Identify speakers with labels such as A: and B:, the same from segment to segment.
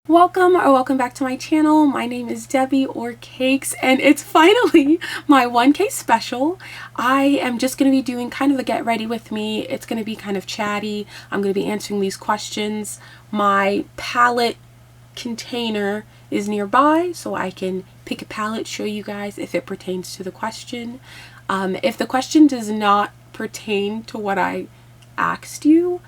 A: Welcome back to my channel. My name is Debbie or Cakes, and it's finally my 1K special. I am just going to be doing kind of a get ready with me. It's going to be kind of chatty. I'm going to be answering these questions. My palette container is nearby, so I can pick a palette, show you guys if it pertains to the question. If the question does not pertain to what I asked you,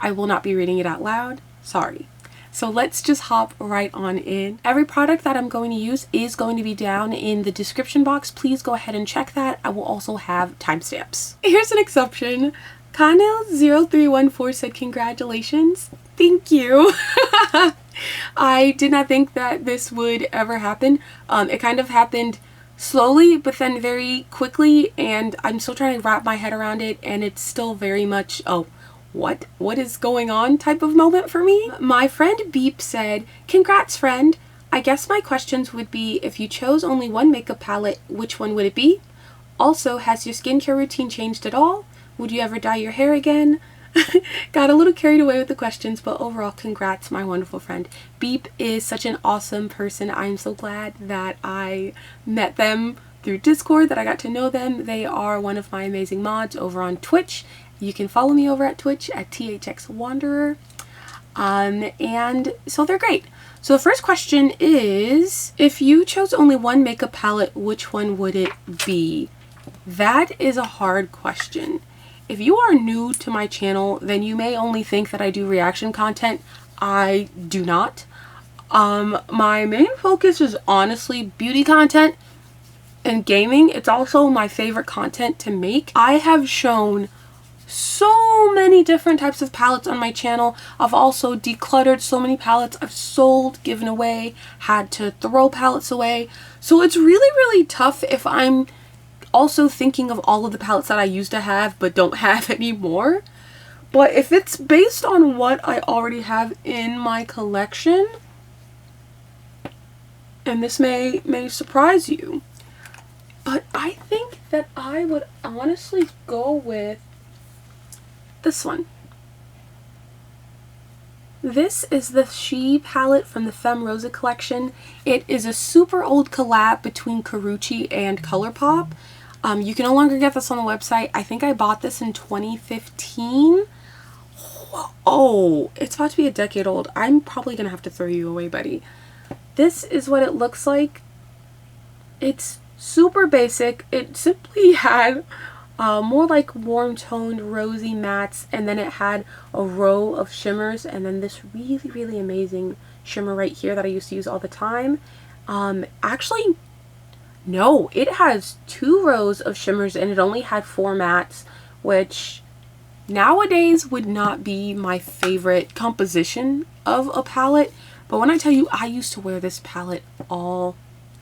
A: I will not be reading it out loud. Sorry. So let's just hop right on in. Every product that I'm going to use is going to be down in the description box. Please go ahead and check that. I will also have timestamps. Here's an exception. Kanel0314 said congratulations. Thank you. I did not think that this would ever happen. It kind of happened slowly, but then very quickly, and I'm still trying to wrap my head around it, and it's still very much, oh, what is going on type of moment for me. My friend Beep said, congrats friend. I guess my questions would be, if you chose only one makeup palette, which one would it be? Also, has your skincare routine changed at all? Would you ever dye your hair again? Got a little carried away with the questions, but overall, congrats, my wonderful friend. Beep is such an awesome person. I'm so glad that I met them through Discord, that I got to know them. They are one of my amazing mods over on Twitch. You can follow me over at Twitch at THXWanderer. And so they're great. So the first question is, if you chose only one makeup palette, which one would it be? That is a hard question. If you are new to my channel, then you may only think that I do reaction content. I do not. My main focus is honestly beauty content and gaming. It's also my favorite content to make. I have shown so many different types of palettes on my channel. I've also decluttered so many palettes. I've sold, given away, had to throw palettes away. So it's really tough if I'm also thinking of all of the palettes that I used to have but don't have anymore. But if it's based on what I already have in my collection, and this may surprise you, but I think that I would honestly go with this one. This is the She palette from the Femme Rosa collection. It is a super old collab between Karrueche and Colourpop. You can no longer get this on the website. I think I bought this in 2015. Oh, it's about to be a decade old. I'm probably gonna have to throw you away, buddy. This is what it looks like. It's super basic. It simply had more like warm toned rosy mattes, and then it had a row of shimmers, and then this really amazing shimmer right here that I used to use all the time. Actually, no, it has 2 rows of shimmers and it only had 4 mattes, which nowadays would not be my favorite composition of a palette. But when I tell you, I used to wear this palette all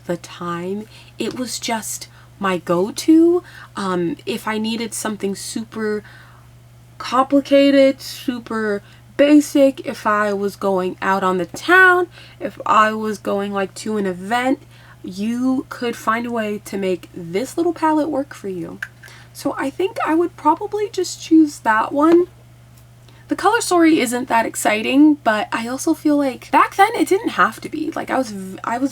A: the time. It was just my go-to. If I needed something super complicated, super basic, if I was going out on the town, if I was going like to an event, you could find a way to make this little palette work for you. So I think I would probably just choose that one. The color story isn't that exciting, but I also feel like back then it didn't have to be. Like I was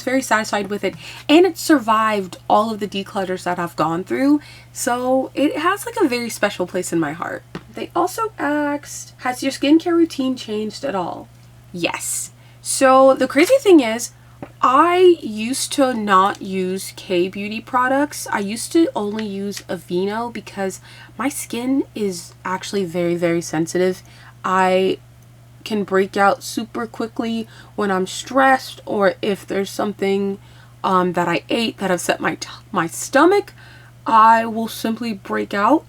A: very satisfied with it, and it survived all of the declutters that I've gone through. So it has like a very special place in my heart. They also asked, has your skincare routine changed at all? Yes. So the crazy thing is, I used to not use K-beauty products. I used to only use Aveeno because my skin is actually very sensitive. I can break out super quickly when I'm stressed, or if there's something that I ate that upset my stomach, I will simply break out.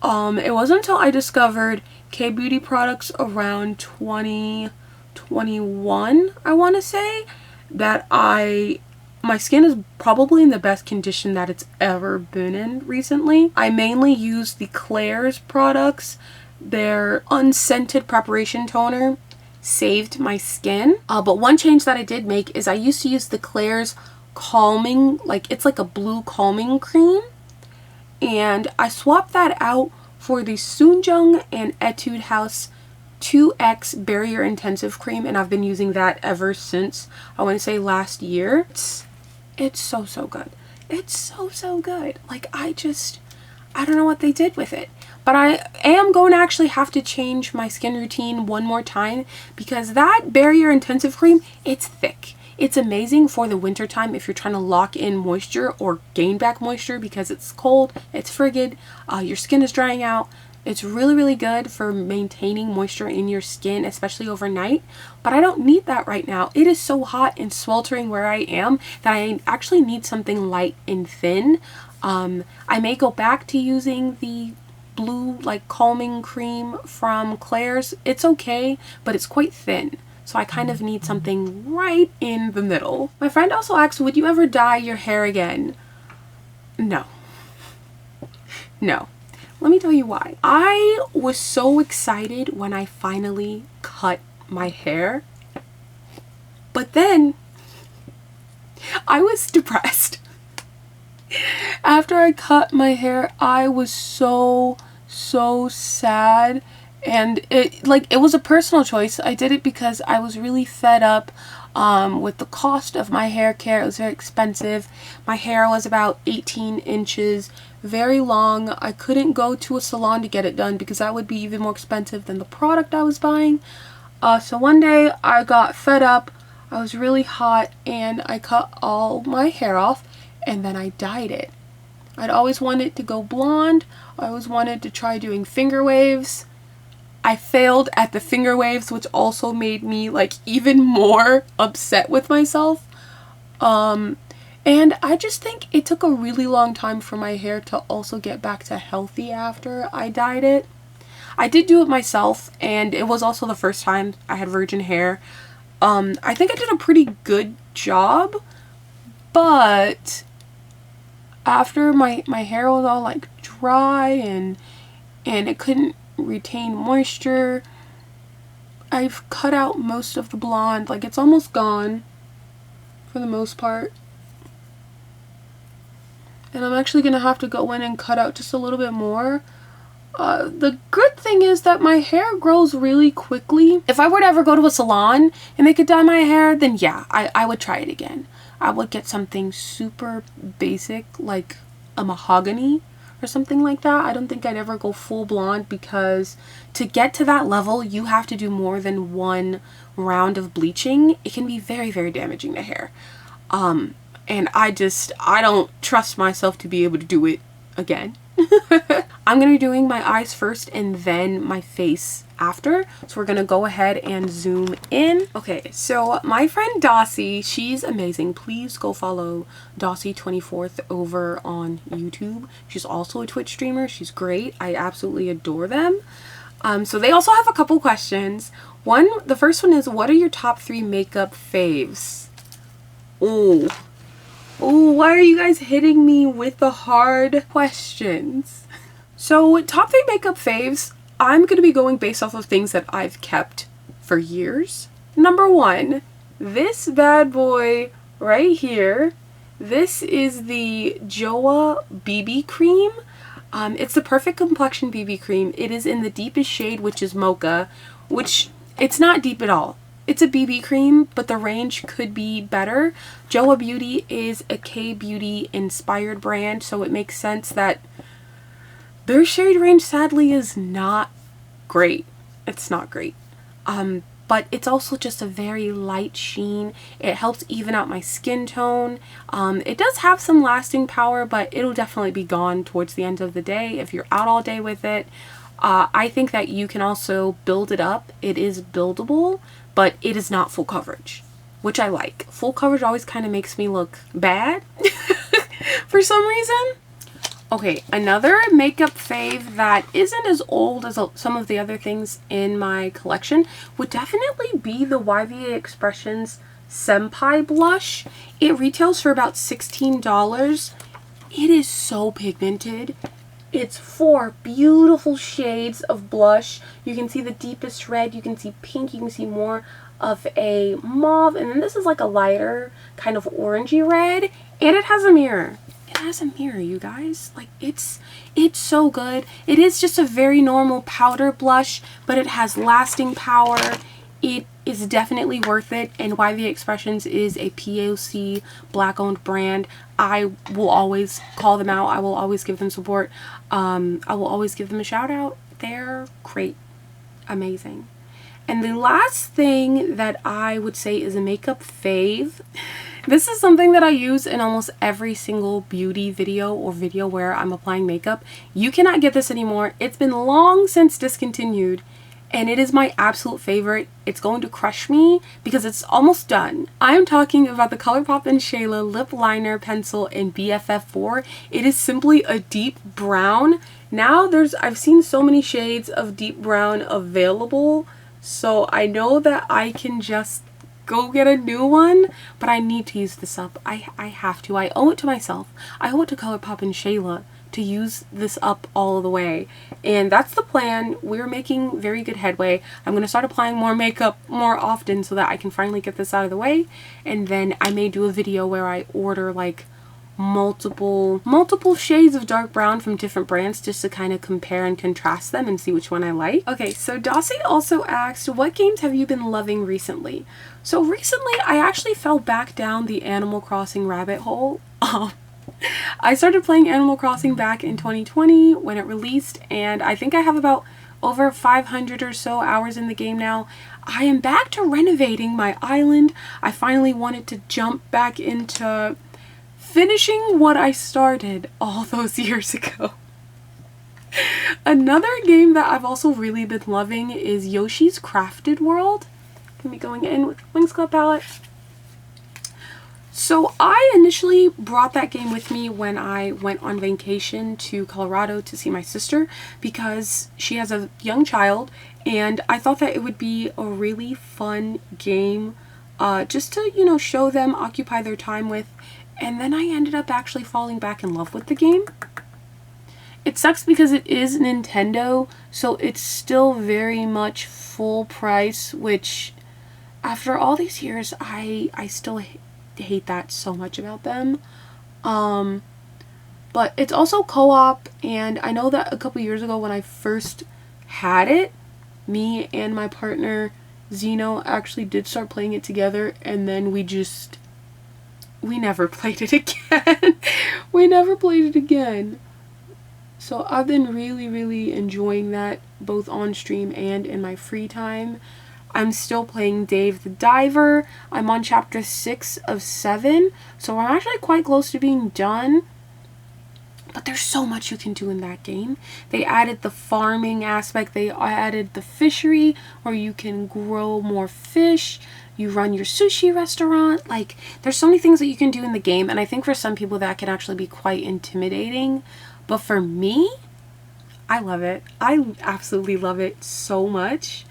A: It wasn't until I discovered K-beauty products around 2021, I want to say, that my skin is probably in the best condition that it's ever been in recently. I mainly use the Klairs products. Their unscented preparation toner saved my skin. But one change that I did make is I used to use the Klairs calming, like it's like a blue calming cream, and I swapped that out for the Soonjung and Etude House 2X Barrier Intensive Cream, and I've been using that ever since, I want to say last year. It's so, so good. It's so, so good. Like, I don't know what they did with it. But I am going to actually have to change my skin routine one more time, because that Barrier Intensive Cream, it's thick. It's amazing for the winter time if you're trying to lock in moisture or gain back moisture because it's cold, it's frigid, your skin is drying out. It's really, really good for maintaining moisture in your skin, especially overnight. But I don't need that right now. It is so hot and sweltering where I am that I actually need something light and thin. I may go back to using the blue like calming cream from Claire's. It's okay, but it's quite thin. So I kind of need something right in the middle. My friend also asked, would you ever dye your hair again? No. No. Let me tell you why. I was so excited when I finally cut my hair. But then I was depressed. After I cut my hair, I was so sad. And it was a personal choice. I did it because I was really fed up with the cost of my hair care. It was very expensive. My hair was about 18 inches, very long. I couldn't go to a salon to get it done because that would be even more expensive than the product I was buying. So one day I got fed up. I was really hot and I cut all my hair off and then I dyed it. I'd always wanted to go blonde. I always wanted to try doing finger waves. I failed at the finger waves, which also made me like even more upset with myself. And I just think it took a really long time for my hair to also get back to healthy after I dyed it. I did do it myself, and it was also the first time I had virgin hair. I think I did a pretty good job, but after my hair was all like dry and it couldn't retain moisture, I've cut out most of the blonde. Like, it's almost gone for the most part. And I'm actually gonna have to go in and cut out just a little bit more. The good thing is that my hair grows really quickly. If I were to ever go to a salon and they could dye my hair, then yeah, I would try it again. I would get something super basic like a mahogany or something like that. I don't think I'd ever go full blonde because to get to that level, you have to do more than one round of bleaching. It can be very, very damaging to hair. And I don't trust myself to be able to do it again. I'm going to be doing my eyes first and then my face after. So we're going to go ahead and zoom in. Okay, so my friend Dossie, she's amazing. Please go follow Dossie24th over on YouTube. She's also a Twitch streamer. She's great. I absolutely adore them. So they also have a couple questions. The first one is, what are your top 3 makeup faves? Oh, why are you guys hitting me with the hard questions? So top 3 makeup faves, I'm going to be going based off of things that I've kept for years. Number 1, this bad boy right here. This is the Joa BB cream. It's the Perfect Complexion BB cream. It is in the deepest shade, which is Mocha, which it's not deep at all. It's a BB cream, but the range could be better. Joa Beauty is a K-beauty inspired brand, so it makes sense that their shade range sadly is not great. It's not great. But it's also just a very light sheen. It helps even out my skin tone. It does have some lasting power, but it'll definitely be gone towards the end of the day if you're out all day with it. I think that you can also build it up. It is buildable, but it is not full coverage, which I like. Full coverage always kind of makes me look bad for some reason. Okay, another makeup fave that isn't as old as some of the other things in my collection would definitely be the YVA Expressions Senpai blush. It retails for about $16. It is so pigmented. It's 4 beautiful shades of blush. You can see the deepest red, you can see pink, you can see more of a mauve, and then this is like a lighter kind of orangey red, and it has a mirror. it has a mirror, you guys. Like, it's so good. It is just a very normal powder blush, but it has lasting power. It is definitely worth it, and YV Expressions is a POC black owned brand. I will always call them out. I will always give them support. I will always give them a shout out. They're great. Amazing. And the last thing that I would say is a makeup fave. This is something that I use in almost every single beauty video or video where I'm applying makeup. You cannot get this anymore. It's been long since discontinued, and it is my absolute favorite. It's going to crush me because it's almost done. I'm talking about the Colourpop and Shayla Lip Liner Pencil in BFF4. It is simply a deep brown. Now I've seen so many shades of deep brown available, so I know that I can just go get a new one, but I need to use this up. I have to. I owe it to myself. I owe it to Colourpop and Shayla to use this up all the way, and that's the plan. We're making very good headway. I'm going to start applying more makeup more often so that I can finally get this out of the way, and then I may do a video where I order like multiple shades of dark brown from different brands just to kind of compare and contrast them and see which one I like. Okay, so Dossie also asked, what games have you been loving recently? So recently I actually fell back down the Animal Crossing rabbit hole. I started playing Animal Crossing back in 2020 when it released, and I think I have about over 500 or so hours in the game now. I am back to renovating my island. I finally wanted to jump back into finishing what I started all those years ago. Another game that I've also really been loving is Yoshi's Crafted World. Gonna be going in with Wings Club palette. So I initially brought that game with me when I went on vacation to Colorado to see my sister because she has a young child, and I thought that it would be a really fun game just to, you know, show them, occupy their time with. And then I ended up actually falling back in love with the game. It sucks because it is Nintendo, so it's still very much full price, which after all these years, I still hate that so much about them. But it's also co-op, and I know that a couple years ago when I first had it, me and my partner Zeno actually did start playing it together, and then we never played it again. We never played it again. So I've been really enjoying that both on stream and in my free time. I'm still playing Dave the Diver. I'm on chapter 6 of 7, so I'm actually quite close to being done. But there's so much you can do in that game. They added the farming aspect. They added the fishery where you can grow more fish. You run your sushi restaurant. Like, there's so many things that you can do in the game, and I think for some people that can actually be quite intimidating. But for me, I love it. I absolutely love it so much.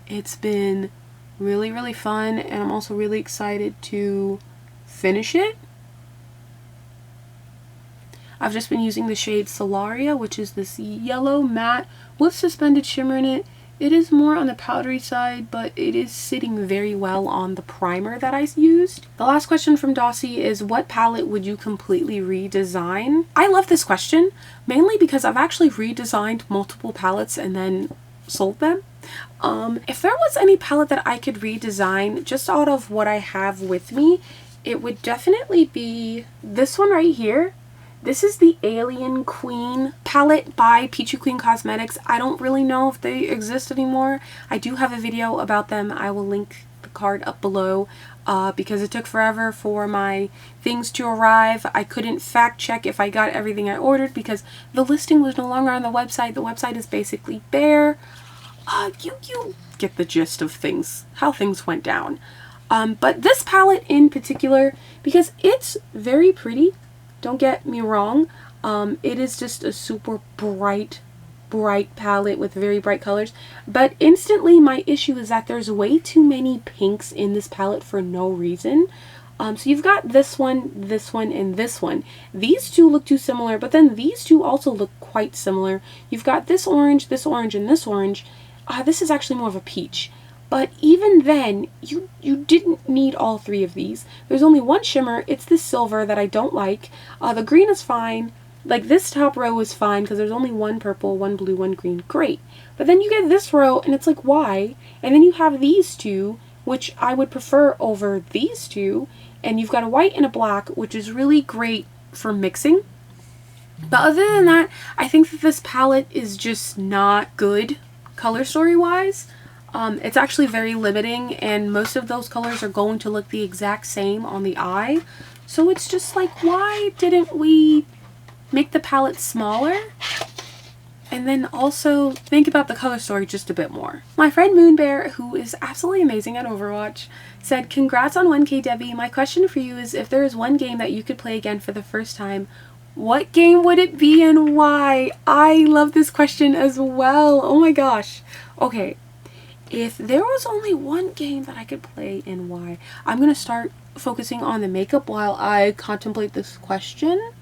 A: It's been really fun, and I'm also really excited to finish it. I've just been using the shade Solaria, which is this yellow matte with suspended shimmer in it. It is more on the powdery side, but it is sitting very well on the primer that I used. The last question from Dossie is, what palette would you completely redesign? I love this question, mainly because I've actually redesigned multiple palettes and then sold them. If there was any palette that I could redesign just out of what I have with me, it would definitely be this one right here. This is the Alien Queen palette by Peachy Queen Cosmetics. I don't really know if they exist anymore. I do have a video about them. I will link the card up below because it took forever for my things to arrive. I couldn't fact check if I got everything I ordered because the listing was no longer on the website. The website is basically bare. You get the gist of things, how things went down. But this palette in particular, because it's very pretty, don't get me wrong, it is just a super bright palette with very bright colors, but instantly my issue is that there's way too many pinks in this palette for no reason. So you've got this one, and this one. These two look too similar, but then these two also look quite similar. You've got this orange, and this orange. This is actually more of a peach. But even then, you didn't need all 3 of these. There's only one shimmer. It's the silver that I don't like. The green is fine. Like, this top row is fine because there's only one purple, one blue, one green. Great. But then you get this row, and it's like, why? And then you have these 2, which I would prefer over these 2. And you've got a white and a black, which is really great for mixing. But other than that, I think that this palette is just not good color story wise. It's actually very limiting, and most of those colors are going to look the exact same on the eye. So it's just like, why didn't we make the palette smaller? And then also think about the color story just a bit more. My friend Moonbear, who is absolutely amazing at Overwatch, said, "Congrats on 1K, Debbie. My question for you is, if there is one game that you could play again for the first time, what game would it be and why?" I love this question as well. Oh my gosh. Okay, if there was only one game that I could play and why, I'm going to start focusing on the makeup while I contemplate this question.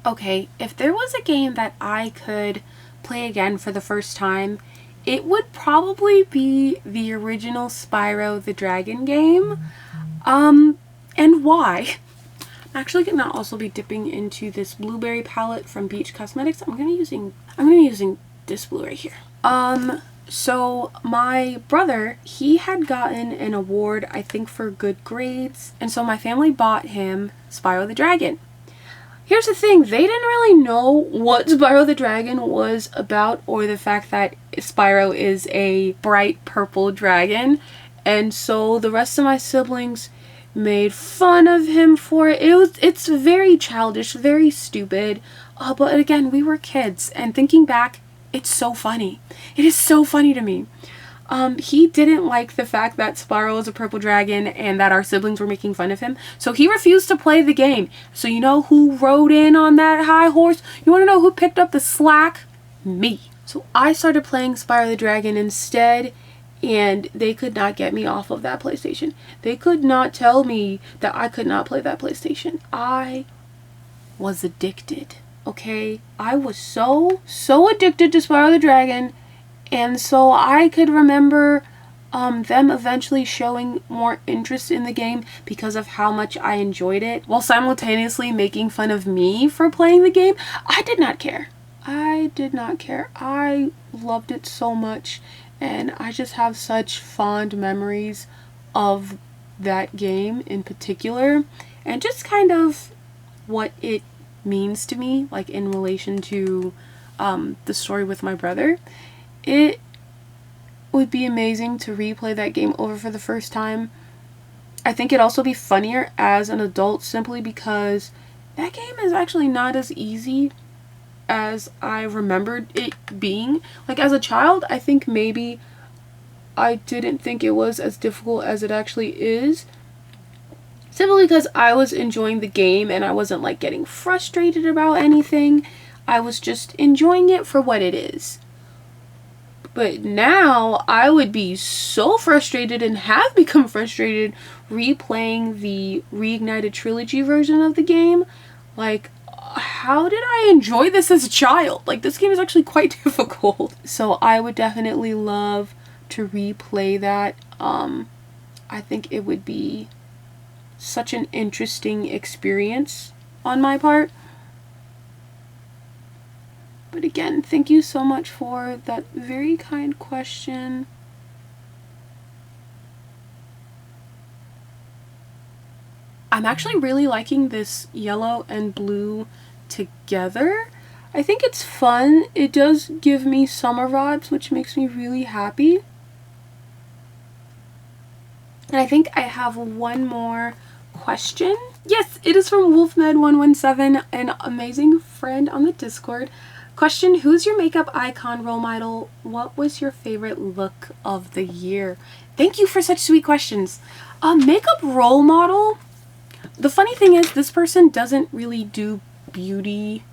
A: Okay, if there was a game that I could play again for the first time, it would probably be the original Spyro the Dragon game. And why? I'm actually gonna also be dipping into this blueberry palette from Beach Cosmetics. I'm gonna be using this blue right here. So my brother, he had gotten an award, I think, for good grades, and so my family bought him Spyro the Dragon. Here's the thing, they didn't really know what Spyro the Dragon was about, or the fact that Spyro is a bright purple dragon, and so the rest of my siblings made fun of him for it. It's very childish, very stupid, but again, we were kids, and thinking back, it's so funny. It is so funny to me. He didn't like the fact that Spyro was a purple dragon and that our siblings were making fun of him, so he refused to play the game. So you know who rode in on that high horse? You want to know who picked up the slack? Me. So I started playing Spyro the Dragon instead, and they could not get me off of that PlayStation. They could not tell me that I could not play that PlayStation. I was addicted, okay? I was so addicted to Spyro the Dragon. And so I could remember them eventually showing more interest in the game because of how much I enjoyed it, while simultaneously making fun of me for playing the game. I did not care. I did not care. I loved it so much, and I just have such fond memories of that game in particular, and just kind of what it means to me, like in relation to the story with my brother. It would be amazing to replay that game over for the first time. I think it'd also be funnier as an adult, simply because that game is actually not as easy as I remembered it being. Like, as a child, I think maybe I didn't think it was as difficult as it actually is, simply because I was enjoying the game and I wasn't like getting frustrated about anything. I was just enjoying it for what it is. But now I would be so frustrated, and have become frustrated, replaying the Reignited Trilogy version of the game. Like, how did I enjoy this as a child? Like, this game is actually quite difficult. So I would definitely love to replay that. I think it would be such an interesting experience on my part. But again, thank you so much for that very kind question. I'm actually really liking this yellow and blue together. I think it's fun. It does give me summer vibes, which makes me really happy. And I think I have one more question. Yes, it is from Wolfmed117, an amazing friend on the Discord. Question, who's your makeup icon role model? What was your favorite look of the year? Thank you for such sweet questions. A makeup role model? The funny thing is, this person doesn't really do beauty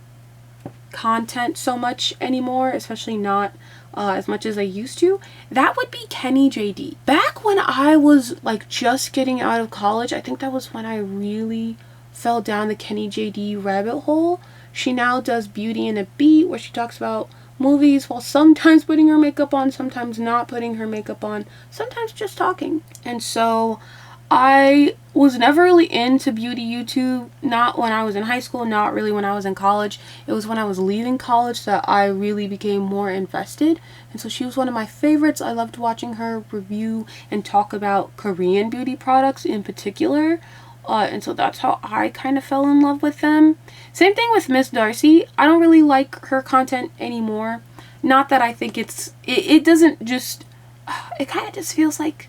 A: content so much anymore, especially not as much as I used to. That would be Kenny JD. Back when I was like just getting out of college, I think that was when I really fell down the Kenny JD rabbit hole. She now does Beauty and a Beat, where she talks about movies while sometimes putting her makeup on, sometimes not putting her makeup on, sometimes just talking. And so I was never really into beauty YouTube, not when I was in high school, not really when I was in college. It was when I was leaving college that I really became more invested. And so she was one of my favorites. I loved watching her review and talk about Korean beauty products in particular. And so that's how I kind of fell in love with them. Same thing with Miss Darcy. I don't really like her content anymore. Not that I think it doesn't just, it kind of just feels like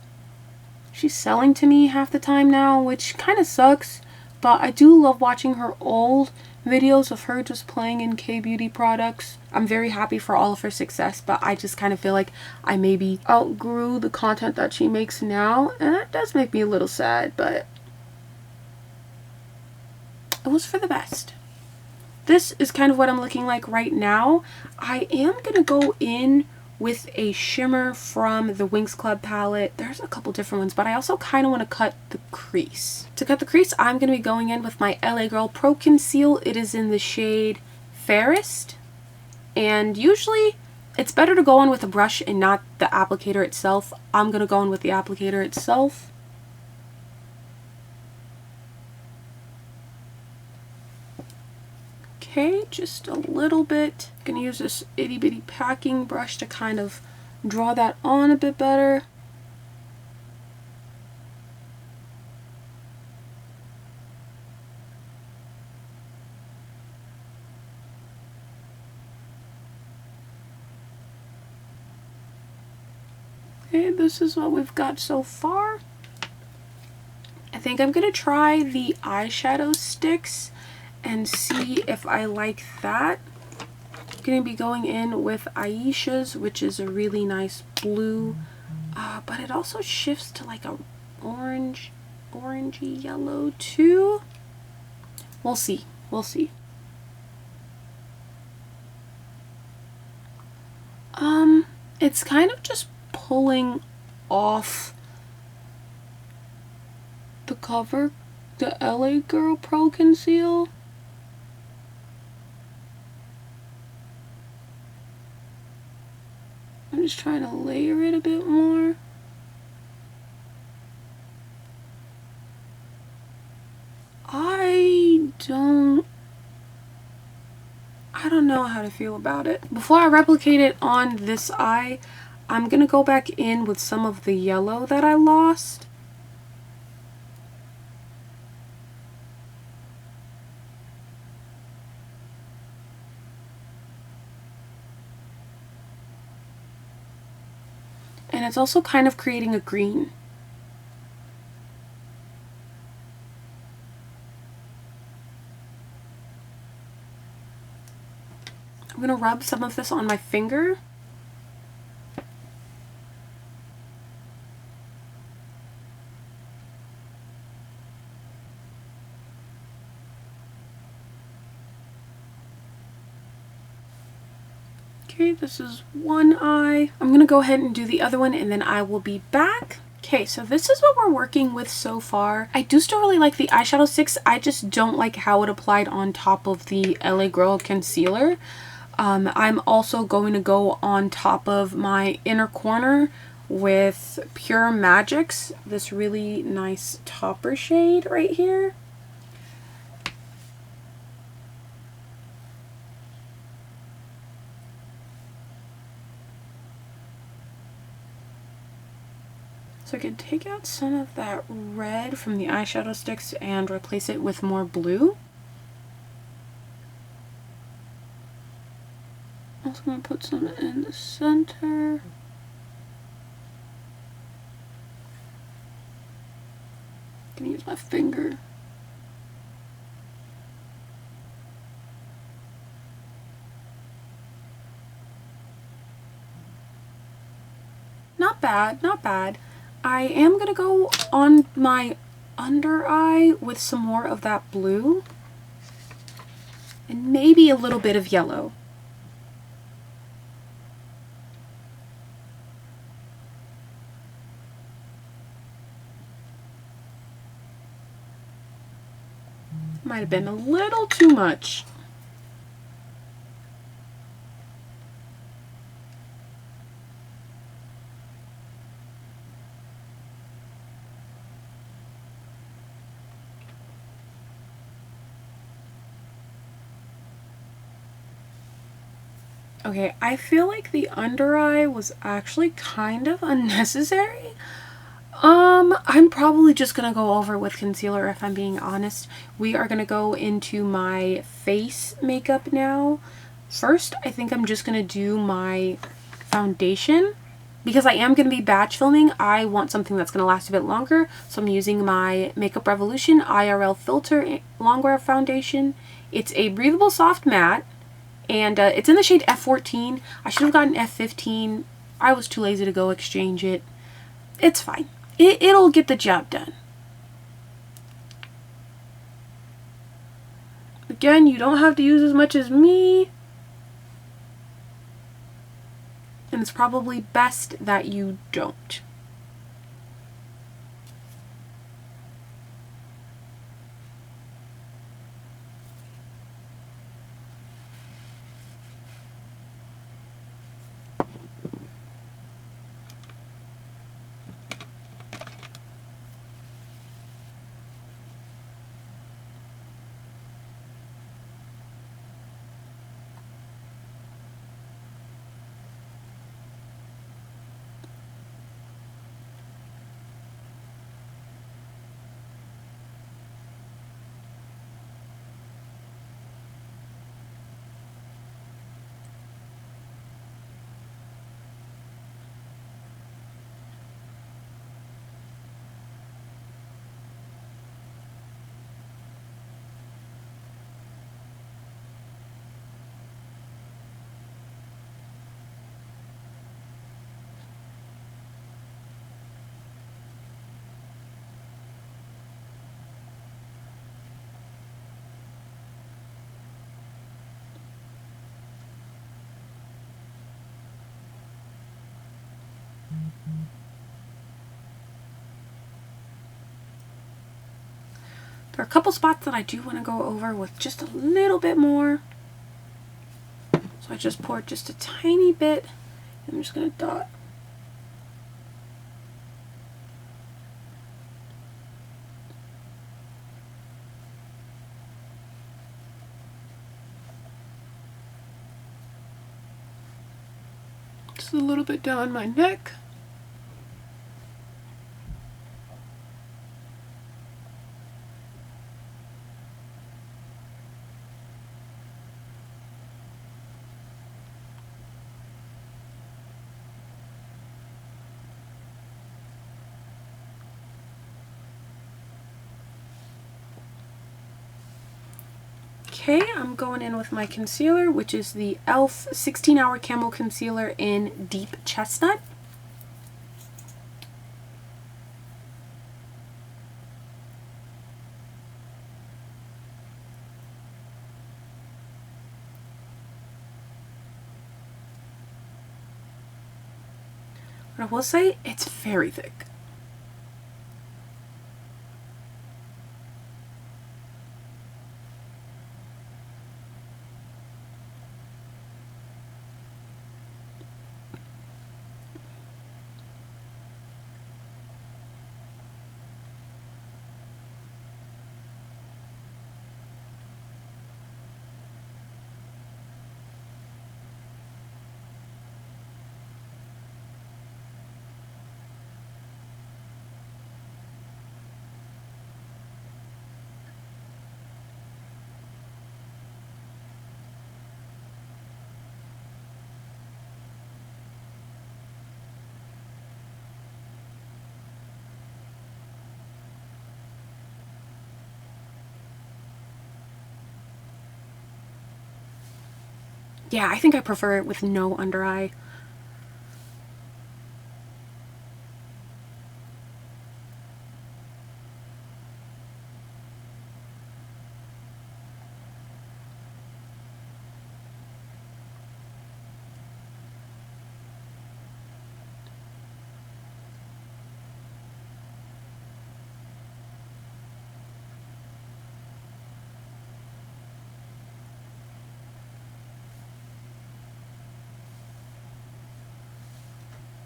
A: she's selling to me half the time now, which kind of sucks. But I do love watching her old videos of her just playing in K-beauty products. I'm very happy for all of her success, but I just kind of feel like I maybe outgrew the content that she makes now, and that does make me a little sad, but it was for the best. This is kind of what I'm looking like right now. I am gonna go in with a shimmer from the Winx Club palette. There's a couple different ones, but I also kind of want to cut the crease. To cut the crease, I'm going to be going in with my LA Girl Pro Conceal. It is in the shade Fairest. And usually, it's better to go in with a brush and not the applicator itself. I'm going to go in with the applicator itself. Okay, just a little bit. I'm gonna use this itty bitty packing brush to kind of draw that on a bit better. Okay, this is what we've got so far. I think I'm gonna try the eyeshadow sticks and see if I like that. I'm going to be going in with Aisha's, which is a really nice blue, but it also shifts to like a orangey yellow too. We'll see. We'll see. It's kind of just pulling off the cover, the LA Girl Pro Conceal. I'm just trying to layer it a bit more. I don't know how to feel about it. Before I replicate it on this eye, I'm gonna go back in with some of the yellow that I lost. And it's also kind of creating a green. I'm going to rub some of this on my finger. Okay, this is one eye. I'm going to go ahead and do the other one and then I will be back. Okay, so this is what we're working with so far. I do still really like the eyeshadow sticks. I just don't like how it applied on top of the LA Girl concealer. I'm also going to go on top of my inner corner with Pure Magic's, this really nice topper shade right here. So I can take out some of that red from the eyeshadow sticks and replace it with more blue. Also going to put some in the center. I'm going to use my finger. not bad, not bad. I am going to go on my under eye with some more of that blue and maybe a little bit of yellow. Might have been a little too much. Okay, I feel like the under eye was actually kind of unnecessary. I'm probably just gonna go over with concealer if I'm being honest. We are gonna go into my face makeup now. First, I think I'm just gonna do my foundation. Because I am gonna be batch filming, I want something that's gonna last a bit longer. So I'm using my Makeup Revolution IRL Filter Longwear Foundation. It's a breathable soft matte. And it's in the shade F14. I should have gotten F15. I was too lazy to go exchange it. It's fine. It'll get the job done. Again, you don't have to use as much as me. And it's probably best that you don't. There are a couple spots that I do want to go over with just a little bit more. So I just poured just a tiny bit. I'm just going to dot. Just a little bit down my neck. Okay, I'm going in with my concealer, which is the e.l.f. 16-Hour Camo Concealer in Deep Chestnut. But I will say, it's very thick. Yeah, I think I prefer it with no under eye.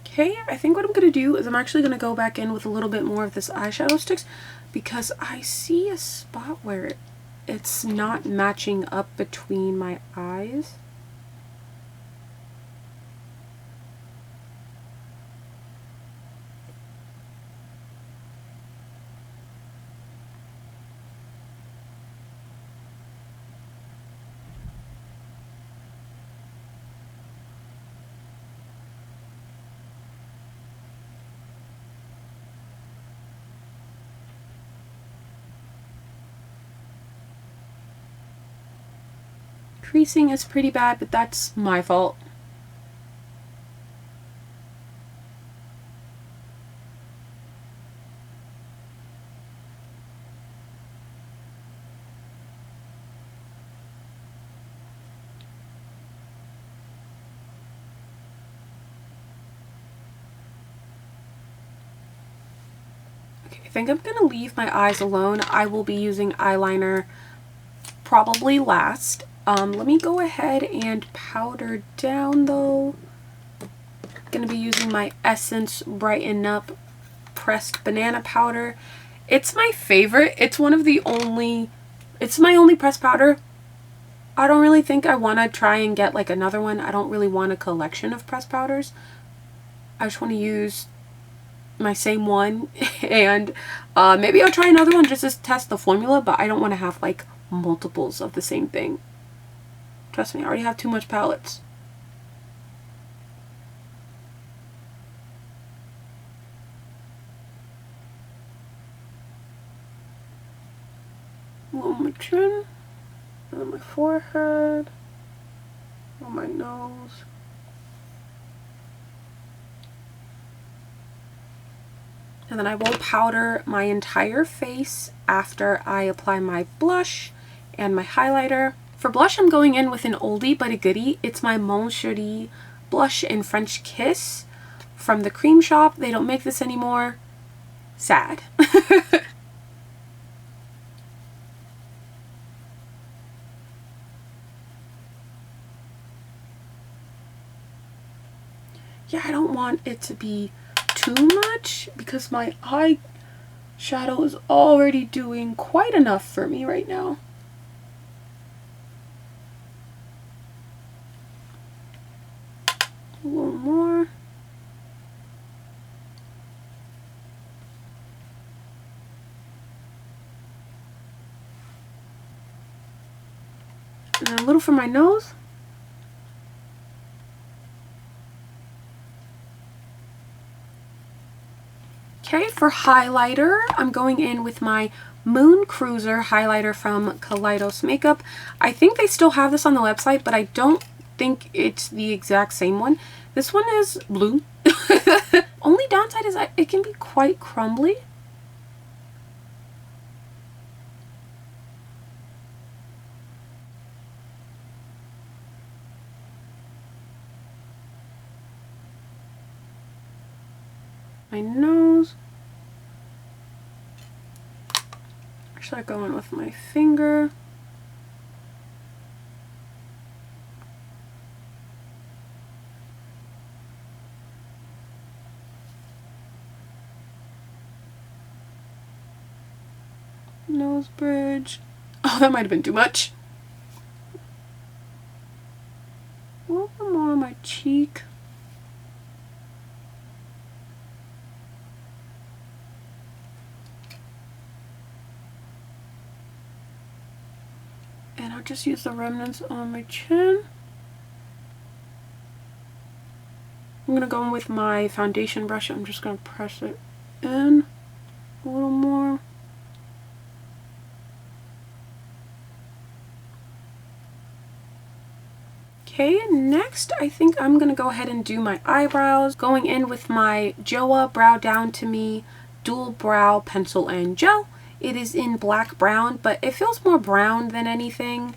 A: Okay, I think what I'm going to do is I'm actually going to go back in with a little bit more of this eyeshadow sticks because I see a spot where it's not matching up between my eyes. Creasing is pretty bad, but that's my fault. Okay, I think I'm going to leave my eyes alone. I will be using eyeliner probably last. Let me go ahead and powder down though. I'm going to be using my Essence Brighten Up pressed banana powder. It's my favorite. It's my only pressed powder. I don't really think I want to try and get like another one. I don't really want a collection of pressed powders. I just want to use my same one and maybe I'll try another one just to test the formula, but I don't want to have like multiples of the same thing. Trust me, I already have too much palettes. On my chin, and on my forehead, on my nose. And then I will powder my entire face after I apply my blush and my highlighter. For blush, I'm going in with an oldie but a goodie. It's my Mon Cheri blush in French Kiss from the Creme shop. They don't make this anymore. Sad. Yeah, I don't want it to be too much because my eyeshadow is already doing quite enough for me right now. A little more. And then a little for my nose. Okay, for highlighter, I'm going in with my Moon Cruiser highlighter from Kaleidos Makeup. I think they still have this on the website, but I don't think it's the exact same one. This one is blue. Only downside is it can be quite crumbly. My nose. Or should I go in with my finger? Nose bridge. Oh, that might have been too much. A little bit more on my cheek. And I'll just use the remnants on my chin. I'm going to go in with my foundation brush. I'm just going to press it in a little more. Okay, next I think I'm going to go ahead and do my eyebrows. Going in with my Joa Brow Down to Me Dual Brow Pencil and Gel. It is in black brown, but it feels more brown than anything.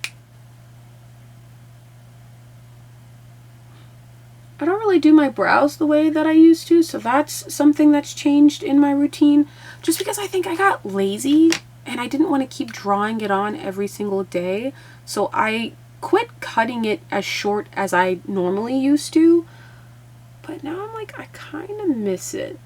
A: I don't really do my brows the way that I used to, so that's something that's changed in my routine. Just because I think I got lazy and I didn't want to keep drawing it on every single day. So I quit cutting it as short as I normally used to. but now I'm like, I kind of miss it.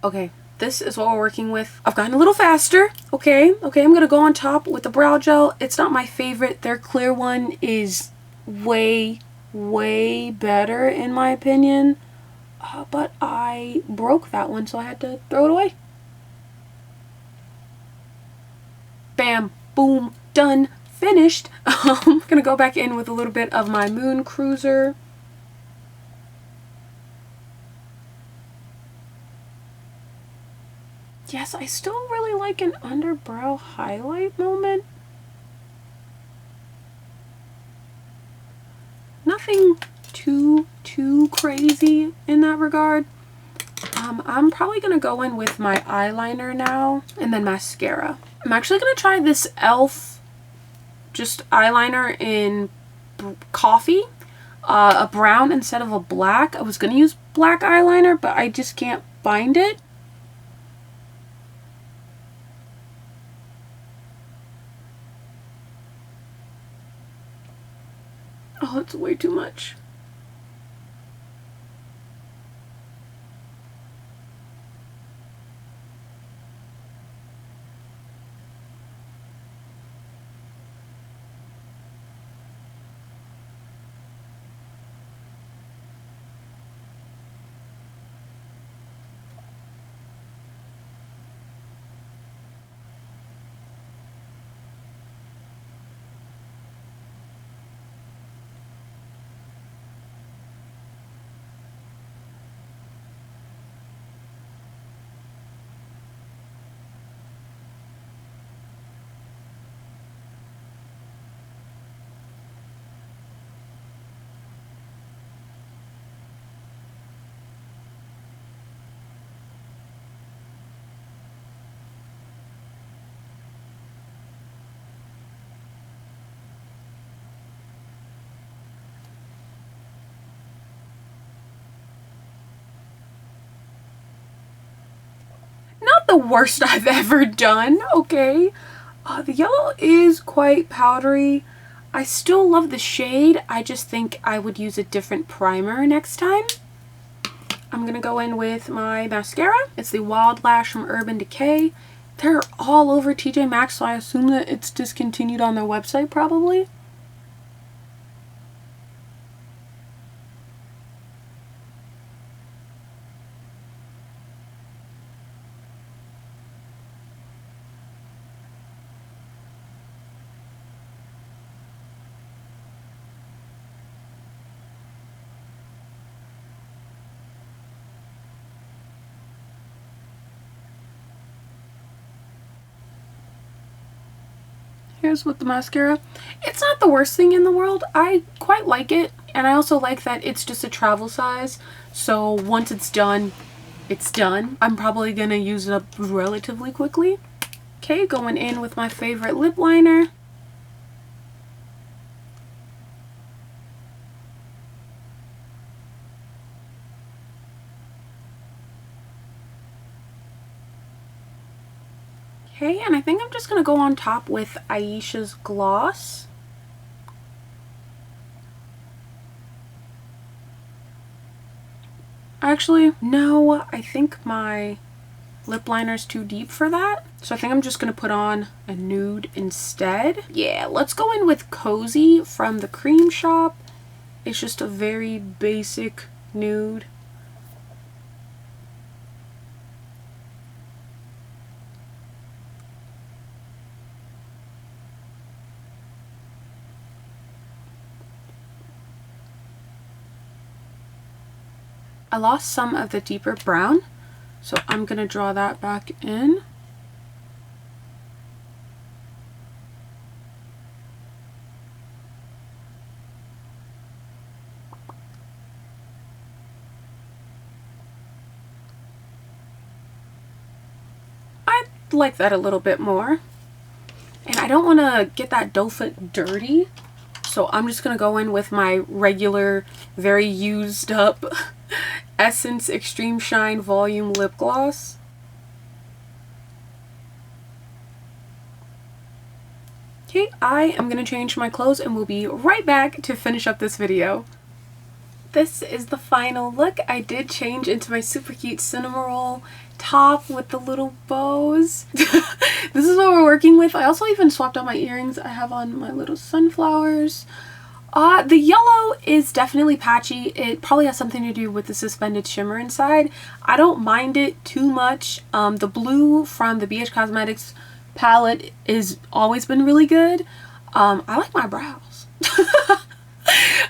A: Okay, this is what we're working with. I've gotten a little faster. Okay, I'm gonna go on top with the brow gel. It's not my favorite. Their clear one is way better in my opinion. But I broke that one, so I had to throw it away. Bam, boom, done, finished. I'm gonna go back in with a little bit of my Moon Cruiser. Yes, I still really like an underbrow highlight moment. Nothing too crazy in that regard. I'm probably going to go in with my eyeliner now and then mascara. I'm actually going to try this e.l.f. just eyeliner in coffee. A brown instead of a black. I was going to use black eyeliner, but I just can't find it. Oh, it's way too much. Not the worst I've ever done, okay? The yellow is quite powdery. I still love the shade. I just think I would use a different primer next time. I'm gonna go in with my mascara. It's the Wild Lash from Urban Decay. They're all over TJ Maxx, so I assume that it's discontinued on their website probably. Here's with the mascara. It's not the worst thing in the world. I quite like it, and I also like that it's just a travel size, so once it's done, it's done. I'm probably gonna use it up relatively quickly. Okay, going in with my favorite lip liner. Okay, and I think I'm just going to go on top with Aisha's gloss. Actually, no, I think my lip liner is too deep for that. So I think I'm just going to put on a nude instead. Yeah, let's go in with Cozy from the Creme shop. It's just a very basic nude. I lost some of the deeper brown, so I'm going to draw that back in. I like that a little bit more. And I don't want to get that doe foot dirty, so I'm just going to go in with my regular, very used up Essence Extreme Shine Volume Lip Gloss. Okay, I am going to change my clothes and we'll be right back to finish up this video. This is the final look. I did change into my super cute Cinnamoroll top with the little bows. This is what we're working with. I also even swapped out my earrings. I have on my little sunflowers. The yellow is definitely patchy. It probably has something to do with the suspended shimmer inside. I don't mind it too much. The blue from the BH Cosmetics palette is always been really good. I like my brows.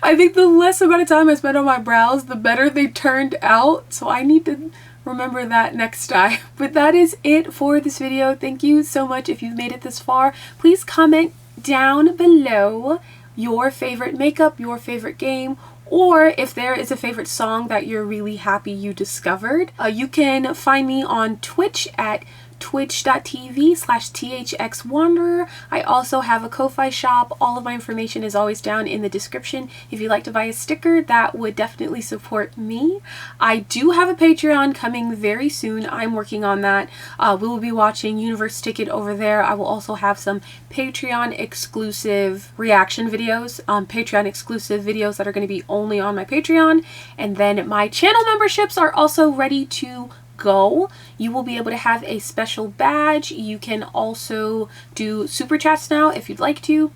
A: I think the less amount of time I spend on my brows, the better they turned out. So I need to remember that next time. But that is it for this video. Thank you so much if you've made it this far. Please comment down below your favorite makeup, your favorite game, or if there is a favorite song that you're really happy you discovered. You can find me on Twitch at twitch.tv/thxwanderer. I also have a Ko-Fi shop. All of my information is always down in the description. If you'd like to buy a sticker, that would definitely support me. I do have a Patreon coming very soon. I'm working on that. We will be watching Universe Ticket over there. I will also have some Patreon exclusive reaction videos, Patreon exclusive videos that are going to be only on my Patreon. And then my channel memberships are also ready to go. You will be able to have a special badge. You can also do super chats now if you'd like to.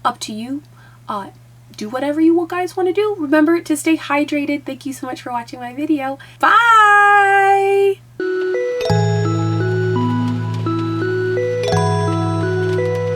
A: Up to you. Do whatever you guys want to do. Remember to stay hydrated. Thank you so much for watching my video. Bye!